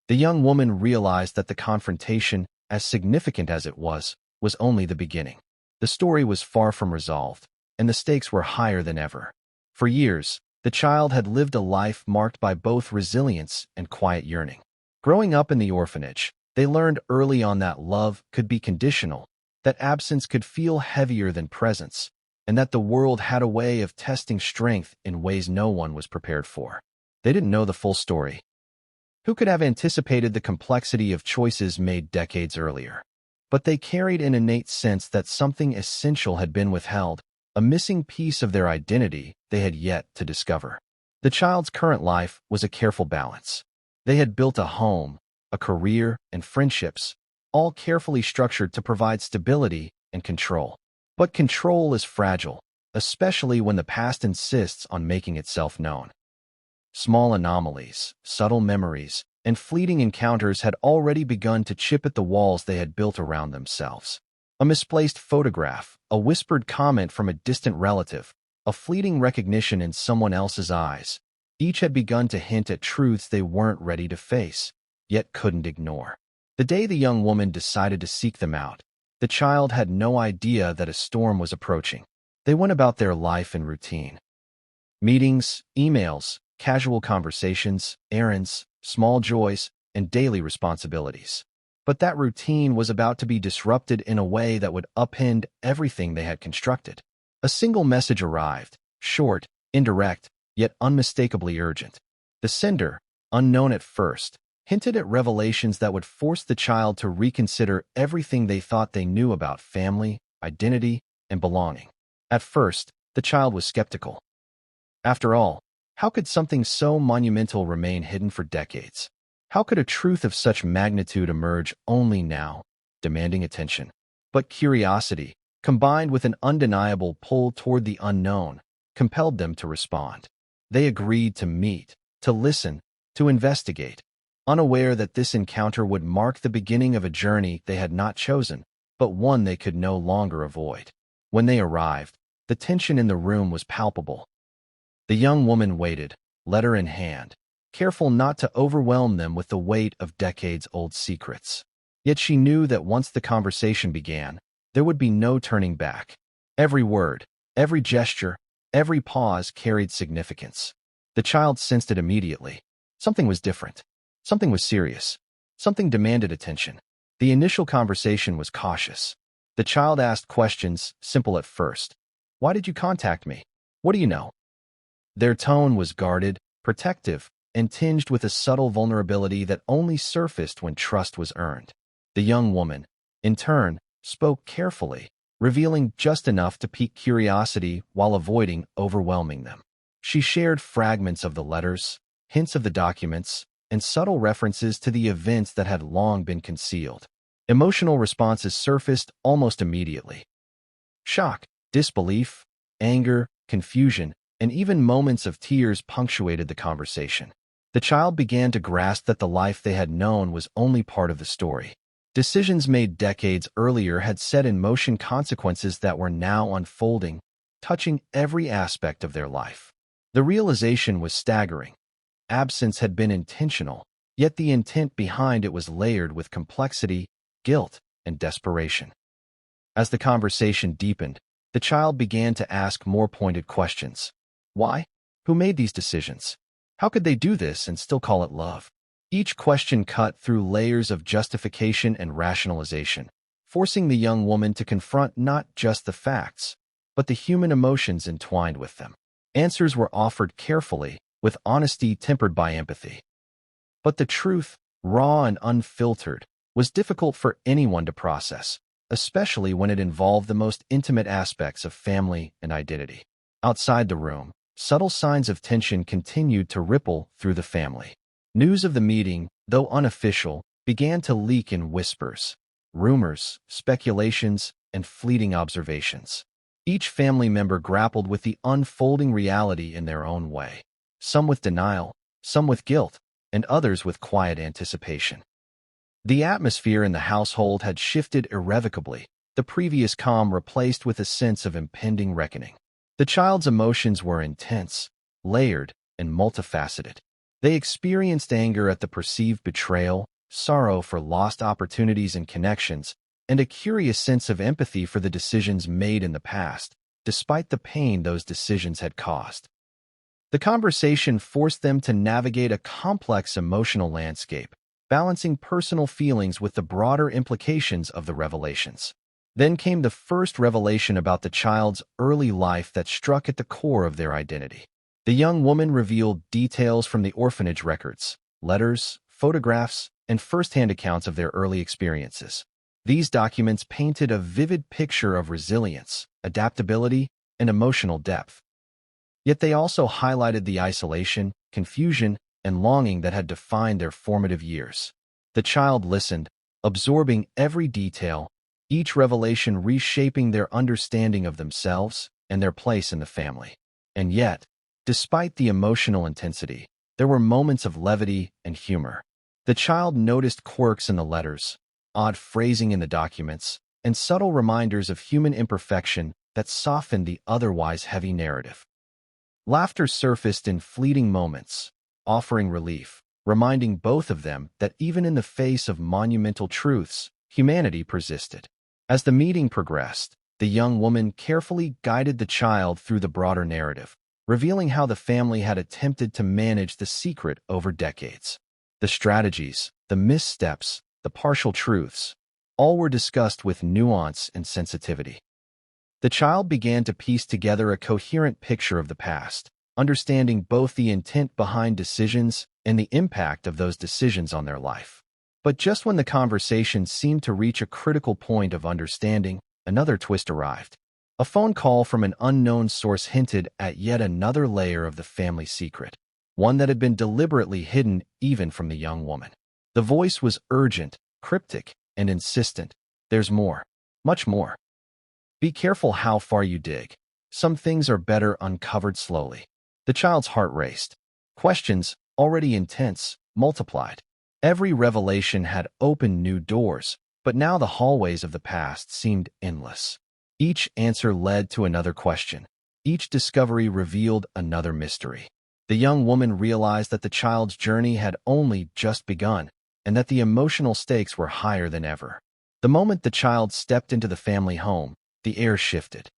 The young woman realized that the confrontation, as significant as it was only the beginning. The story was far from resolved, and the stakes were higher than ever. For years, the child had lived a life marked by both resilience and quiet yearning. Growing up in the orphanage, they learned early on that love could be conditional, that absence could feel heavier than presence, and that the world had a way of testing strength in ways no one was prepared for. They didn't know the full story. Who could have anticipated the complexity of choices made decades earlier? But they carried an innate sense that something essential had been withheld, a missing piece of their identity they had yet to discover. The child's current life was a careful balance. They had built a home, a career, and friendships, all carefully structured to provide stability and control. But control is fragile, especially when the past insists on making itself known. Small anomalies, subtle memories, and fleeting encounters had already begun to chip at the walls they had built around themselves. A misplaced photograph, a whispered comment from a distant relative, a fleeting recognition in someone else's eyes, each had begun to hint at truths they weren't ready to face, yet couldn't ignore. The day the young woman decided to seek them out, the child had no idea that a storm was approaching. They went about their life in routine. Meetings, emails, casual conversations, errands, small joys, and daily responsibilities. But that routine was about to be disrupted in a way that would upend everything they had constructed. A single message arrived, short, indirect, yet unmistakably urgent. The sender, unknown at first, hinted at revelations that would force the child to reconsider everything they thought they knew about family, identity, and belonging. At first, the child was skeptical. After all, how could something so monumental remain hidden for decades? How could a truth of such magnitude emerge only now, demanding attention? But curiosity, combined with an undeniable pull toward the unknown, compelled them to respond. They agreed to meet, to listen, to investigate, unaware that this encounter would mark the beginning of a journey they had not chosen, but one they could no longer avoid. When they arrived, the tension in the room was palpable. The young woman waited, letter in hand, careful not to overwhelm them with the weight of decades-old secrets. Yet she knew that once the conversation began, there would be no turning back. Every word, every gesture, every pause carried significance. The child sensed it immediately. Something was different. Something was serious. Something demanded attention. The initial conversation was cautious. The child asked questions, simple at first. Why did you contact me? What do you know? Their tone was guarded, protective, and tinged with a subtle vulnerability that only surfaced when trust was earned. The young woman, in turn, spoke carefully, revealing just enough to pique curiosity while avoiding overwhelming them. She shared fragments of the letters, hints of the documents, and subtle references to the events that had long been concealed. Emotional responses surfaced almost immediately. Shock, disbelief, anger, confusion, and even moments of tears punctuated the conversation. The child began to grasp that the life they had known was only part of the story. Decisions made decades earlier had set in motion consequences that were now unfolding, touching every aspect of their life. The realization was staggering. Absence had been intentional, yet the intent behind it was layered with complexity, guilt, and desperation. As the conversation deepened, the child began to ask more pointed questions. Why? Who made these decisions? How could they do this and still call it love? Each question cut through layers of justification and rationalization, forcing the young woman to confront not just the facts, but the human emotions entwined with them. Answers were offered carefully, with honesty tempered by empathy. But the truth, raw and unfiltered, was difficult for anyone to process, especially when it involved the most intimate aspects of family and identity. Outside the room, subtle signs of tension continued to ripple through the family. News of the meeting, though unofficial, began to leak in whispers, rumors, speculations, and fleeting observations. Each family member grappled with the unfolding reality in their own way, some with denial, some with guilt, and others with quiet anticipation. The atmosphere in the household had shifted irrevocably, the previous calm replaced with a sense of impending reckoning. The child's emotions were intense, layered, and multifaceted. They experienced anger at the perceived betrayal, sorrow for lost opportunities and connections, and a curious sense of empathy for the decisions made in the past, despite the pain those decisions had caused. The conversation forced them to navigate a complex emotional landscape, balancing personal feelings with the broader implications of the revelations. Then came the first revelation about the child's early life that struck at the core of their identity. The young woman revealed details from the orphanage records, letters, photographs, and first-hand accounts of their early experiences. These documents painted a vivid picture of resilience, adaptability, and emotional depth. Yet they also highlighted the isolation, confusion, and longing that had defined their formative years. The child listened, absorbing every detail, each revelation reshaping their understanding of themselves and their place in the family. And yet, despite the emotional intensity, there were moments of levity and humor. The child noticed quirks in the letters, odd phrasing in the documents, and subtle reminders of human imperfection that softened the otherwise heavy narrative. Laughter surfaced in fleeting moments, offering relief, reminding both of them that even in the face of monumental truths, humanity persisted. As the meeting progressed, the young woman carefully guided the child through the broader narrative, revealing how the family had attempted to manage the secret over decades. The strategies, the missteps, the partial truths, all were discussed with nuance and sensitivity. The child began to piece together a coherent picture of the past, understanding both the intent behind decisions and the impact of those decisions on their life. But just when the conversation seemed to reach a critical point of understanding, another twist arrived. A phone call from an unknown source hinted at yet another layer of the family secret, one that had been deliberately hidden even from the young woman. The voice was urgent, cryptic, and insistent. There's more. Much more. Be careful how far you dig. Some things are better uncovered slowly. The child's heart raced. Questions, already intense, multiplied. Every revelation had opened new doors, but now the hallways of the past seemed endless. Each answer led to another question. Each discovery revealed another mystery. The young woman realized that the child's journey had only just begun, and that the emotional stakes were higher than ever. The moment the child stepped into the family home, the air shifted.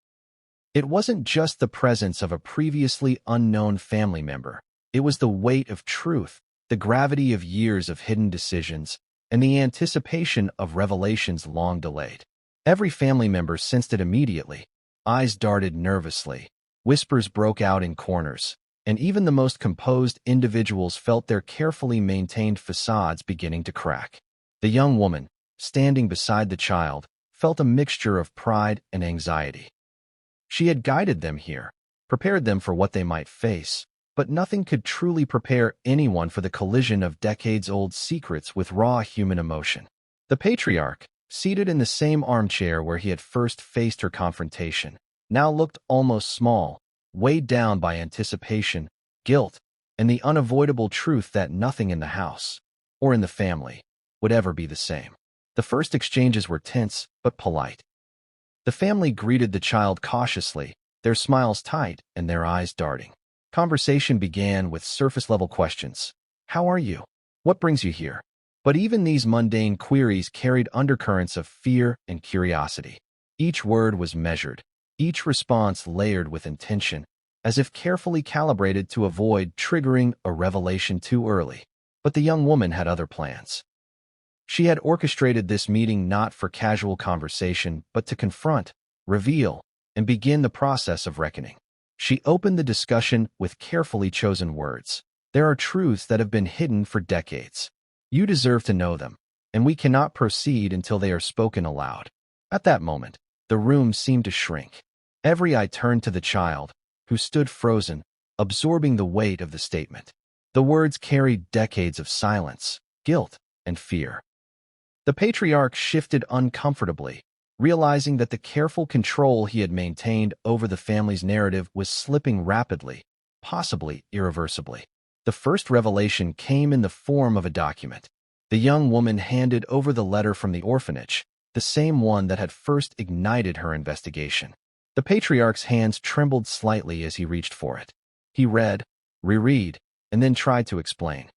It wasn't just the presence of a previously unknown family member. It was the weight of truth, the gravity of years of hidden decisions, and the anticipation of revelations long delayed. Every family member sensed it immediately. Eyes darted nervously. Whispers broke out in corners, and even the most composed individuals felt their carefully maintained facades beginning to crack. The young woman, standing beside the child, felt a mixture of pride and anxiety. She had guided them here, prepared them for what they might face, but nothing could truly prepare anyone for the collision of decades-old secrets with raw human emotion. The patriarch, seated in the same armchair where he had first faced her confrontation, now looked almost small, weighed down by anticipation, guilt, and the unavoidable truth that nothing in the house, or in the family, would ever be the same. The first exchanges were tense but polite. The family greeted the child cautiously, their smiles tight and their eyes darting. Conversation began with surface-level questions. How are you? What brings you here? But even these mundane queries carried undercurrents of fear and curiosity. Each word was measured, each response layered with intention, as if carefully calibrated to avoid triggering a revelation too early. But the young woman had other plans. She had orchestrated this meeting not for casual conversation, but to confront, reveal, and begin the process of reckoning. She opened the discussion with carefully chosen words. There are truths that have been hidden for decades. You deserve to know them, and we cannot proceed until they are spoken aloud. At that moment, the room seemed to shrink. Every eye turned to the child, who stood frozen, absorbing the weight of the statement. The words carried decades of silence, guilt, and fear. The patriarch shifted uncomfortably, realizing that the careful control he had maintained over the family's narrative was slipping rapidly, possibly irreversibly. The first revelation came in the form of a document. The young woman handed over the letter from the orphanage, the same one that had first ignited her investigation. The patriarch's hands trembled slightly as he reached for it. He read, reread, and then tried to explain.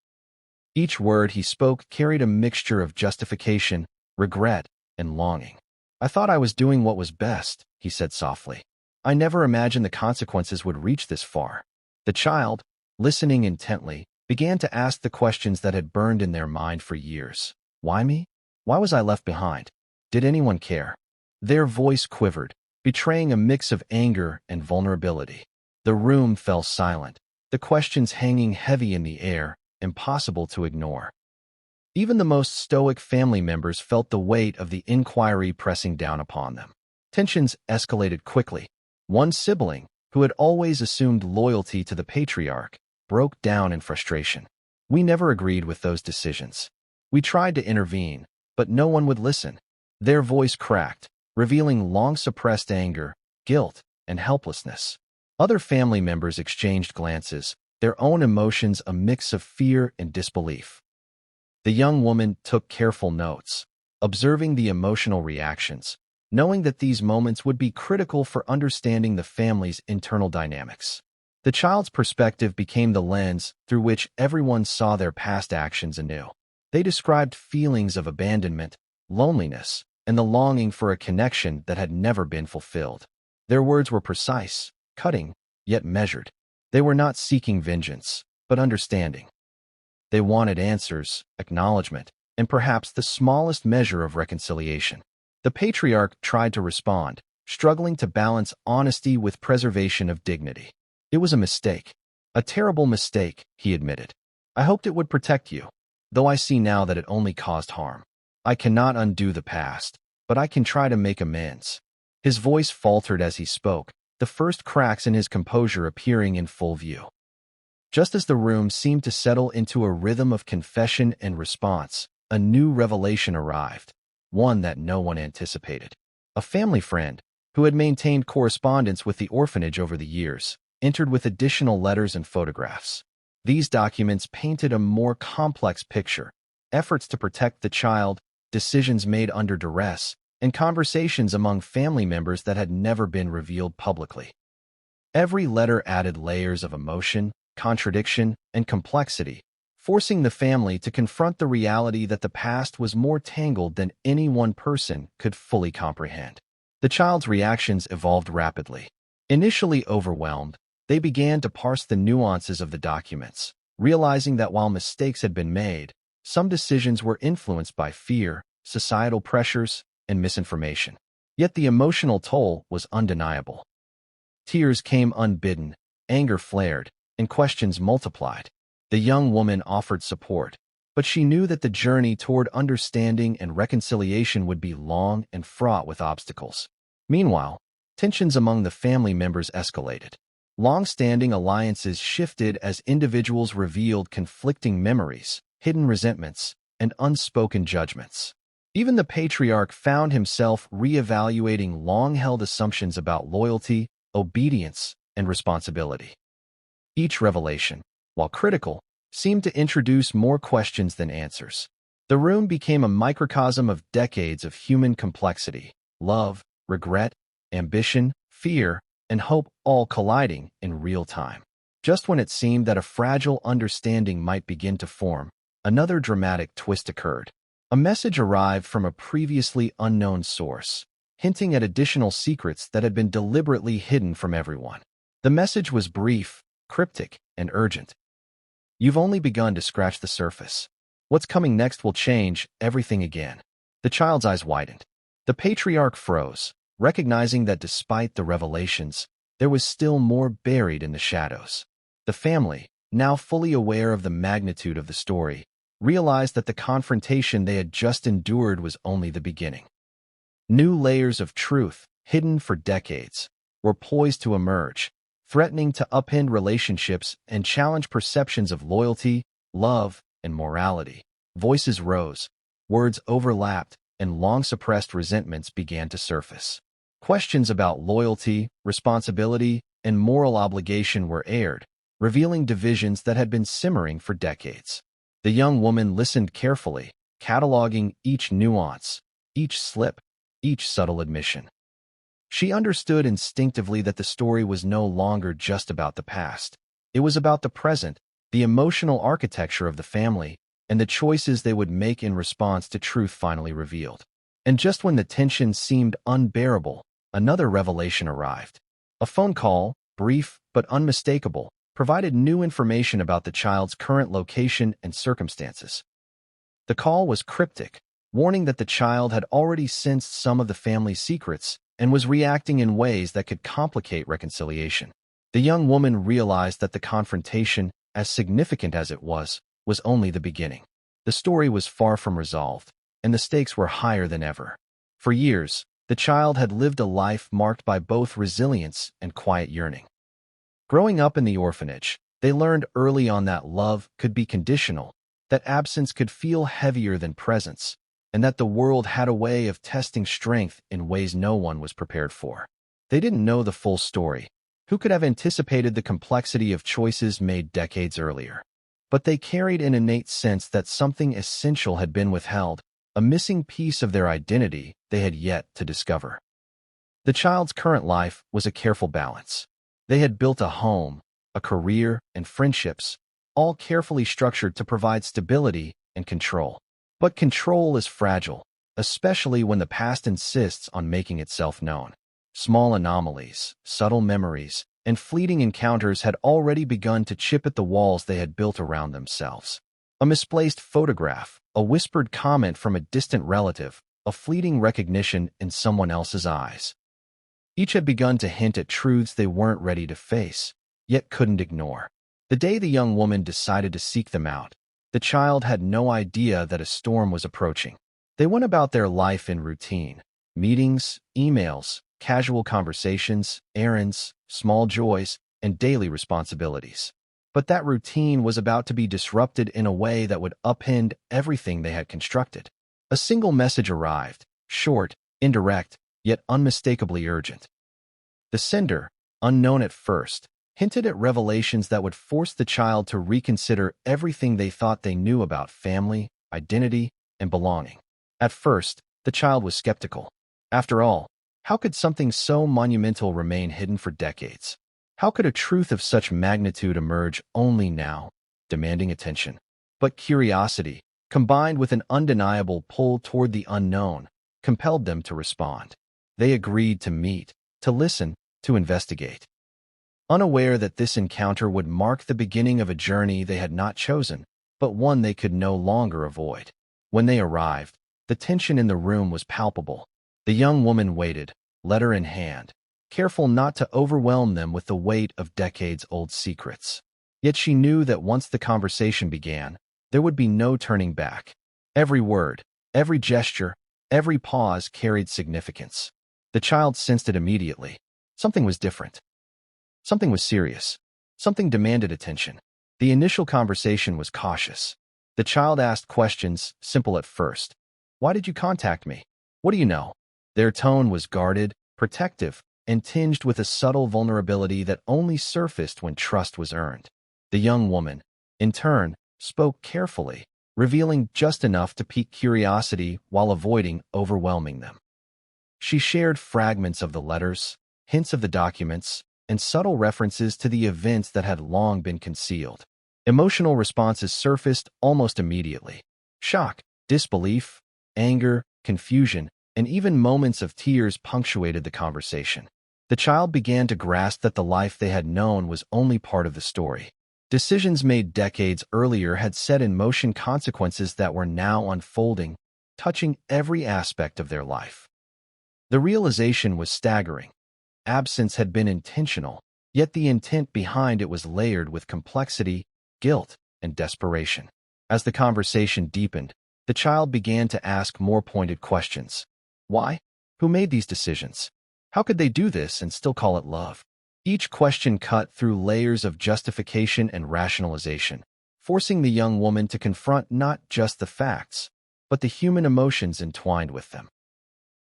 Each word he spoke carried a mixture of justification, regret, and longing. I thought I was doing what was best, he said softly. I never imagined the consequences would reach this far. The child, listening intently, began to ask the questions that had burned in their mind for years. Why me? Why was I left behind? Did anyone care? Their voice quivered, betraying a mix of anger and vulnerability. The room fell silent, the questions hanging heavy in the air, impossible to ignore. Even the most stoic family members felt the weight of the inquiry pressing down upon them. Tensions escalated quickly. One sibling, who had always assumed loyalty to the patriarch, broke down in frustration. We never agreed with those decisions. We tried to intervene, but no one would listen. Their voice cracked, revealing long-suppressed anger, guilt, and helplessness. Other family members exchanged glances, their own emotions a mix of fear and disbelief. The young woman took careful notes, observing the emotional reactions, knowing that these moments would be critical for understanding the family's internal dynamics. The child's perspective became the lens through which everyone saw their past actions anew. They described feelings of abandonment, loneliness, and the longing for a connection that had never been fulfilled. Their words were precise, cutting, yet measured. They were not seeking vengeance, but understanding. They wanted answers, acknowledgement, and perhaps the smallest measure of reconciliation. The patriarch tried to respond, struggling to balance honesty with preservation of dignity. It was a mistake. A terrible mistake, he admitted. I hoped it would protect you, though I see now that it only caused harm. I cannot undo the past, but I can try to make amends. His voice faltered as he spoke, the first cracks in his composure appearing in full view. Just as the room seemed to settle into a rhythm of confession and response, a new revelation arrived, one that no one anticipated. A family friend, who had maintained correspondence with the orphanage over the years, entered with additional letters and photographs. These documents painted a more complex picture: efforts to protect the child, decisions made under duress, and conversations among family members that had never been revealed publicly. Every letter added layers of emotion, contradiction, and complexity, forcing the family to confront the reality that the past was more tangled than any one person could fully comprehend. The child's reactions evolved rapidly. Initially overwhelmed, they began to parse the nuances of the documents, realizing that while mistakes had been made, some decisions were influenced by fear, societal pressures, and misinformation. Yet the emotional toll was undeniable. Tears came unbidden, anger flared, and questions multiplied. The young woman offered support, but she knew that the journey toward understanding and reconciliation would be long and fraught with obstacles. Meanwhile, tensions among the family members escalated. Long-standing alliances shifted as individuals revealed conflicting memories, hidden resentments, and unspoken judgments. Even the patriarch found himself reevaluating long-held assumptions about loyalty, obedience, and responsibility. Each revelation, while critical, seemed to introduce more questions than answers. The room became a microcosm of decades of human complexity, love, regret, ambition, fear, and hope all colliding in real time. Just when it seemed that a fragile understanding might begin to form, another dramatic twist occurred. A message arrived from a previously unknown source, hinting at additional secrets that had been deliberately hidden from everyone. The message was brief, cryptic, and urgent. "You've only begun to scratch the surface. What's coming next will change everything again." The child's eyes widened. The patriarch froze, recognizing that despite the revelations, there was still more buried in the shadows. The family, now fully aware of the magnitude of the story, realized that the confrontation they had just endured was only the beginning. New layers of truth, hidden for decades, were poised to emerge, threatening to upend relationships and challenge perceptions of loyalty, love, and morality. Voices rose, words overlapped, and long-suppressed resentments began to surface. Questions about loyalty, responsibility, and moral obligation were aired, revealing divisions that had been simmering for decades. The young woman listened carefully, cataloging each nuance, each slip, each subtle admission. She understood instinctively that the story was no longer just about the past. It was about the present, the emotional architecture of the family, and the choices they would make in response to truth finally revealed. And just when the tension seemed unbearable, another revelation arrived. A phone call, brief but unmistakable, provided new information about the child's current location and circumstances. The call was cryptic, warning that the child had already sensed some of the family's secrets and was reacting in ways that could complicate reconciliation. The young woman realized that the confrontation, as significant as it was only the beginning. The story was far from resolved, and the stakes were higher than ever. For years, the child had lived a life marked by both resilience and quiet yearning. Growing up in the orphanage, they learned early on that love could be conditional, that absence could feel heavier than presence, and that the world had a way of testing strength in ways no one was prepared for. They didn't know the full story. Who could have anticipated the complexity of choices made decades earlier? But they carried an innate sense that something essential had been withheld, a missing piece of their identity they had yet to discover. The child's current life was a careful balance. They had built a home, a career, and friendships, all carefully structured to provide stability and control. But control is fragile, especially when the past insists on making itself known. Small anomalies, subtle memories, and fleeting encounters had already begun to chip at the walls they had built around themselves. A misplaced photograph, a whispered comment from a distant relative, a fleeting recognition in someone else's eyes. Each had begun to hint at truths they weren't ready to face, yet couldn't ignore. The day the young woman decided to seek them out, the child had no idea that a storm was approaching. They went about their life in routine. Meetings, emails, casual conversations, errands, small joys, and daily responsibilities. But that routine was about to be disrupted in a way that would upend everything they had constructed. A single message arrived, short, indirect, yet unmistakably urgent. The sender, unknown at first, hinted at revelations that would force the child to reconsider everything they thought they knew about family, identity, and belonging. At first, the child was skeptical. After all, how could something so monumental remain hidden for decades? How could a truth of such magnitude emerge only now, demanding attention? But curiosity, combined with an undeniable pull toward the unknown, compelled them to respond. They agreed to meet, to listen, to investigate. Unaware that this encounter would mark the beginning of a journey they had not chosen, but one they could no longer avoid. When they arrived, the tension in the room was palpable. The young woman waited, letter in hand, careful not to overwhelm them with the weight of decades-old secrets. Yet she knew that once the conversation began, there would be no turning back. Every word, every gesture, every pause carried significance. The child sensed it immediately. Something was different. Something was serious. Something demanded attention. The initial conversation was cautious. The child asked questions, simple at first. Why did you contact me? What do you know? Their tone was guarded, protective, and tinged with a subtle vulnerability that only surfaced when trust was earned. The young woman, in turn, spoke carefully, revealing just enough to pique curiosity while avoiding overwhelming them. She shared fragments of the letters, hints of the documents, and subtle references to the events that had long been concealed. Emotional responses surfaced almost immediately. Shock, disbelief, anger, confusion, and even moments of tears punctuated the conversation. The child began to grasp that the life they had known was only part of the story. Decisions made decades earlier had set in motion consequences that were now unfolding, touching every aspect of their life. The realization was staggering. Absence had been intentional, yet the intent behind it was layered with complexity, guilt, and desperation. As the conversation deepened, the child began to ask more pointed questions. Why? Who made these decisions? How could they do this and still call it love? Each question cut through layers of justification and rationalization, forcing the young woman to confront not just the facts, but the human emotions entwined with them.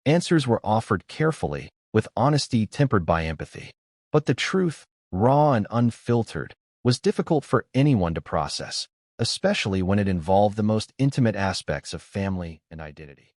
Answers were offered carefully, with honesty tempered by empathy. But the truth, raw and unfiltered, was difficult for anyone to process, especially when it involved the most intimate aspects of family and identity.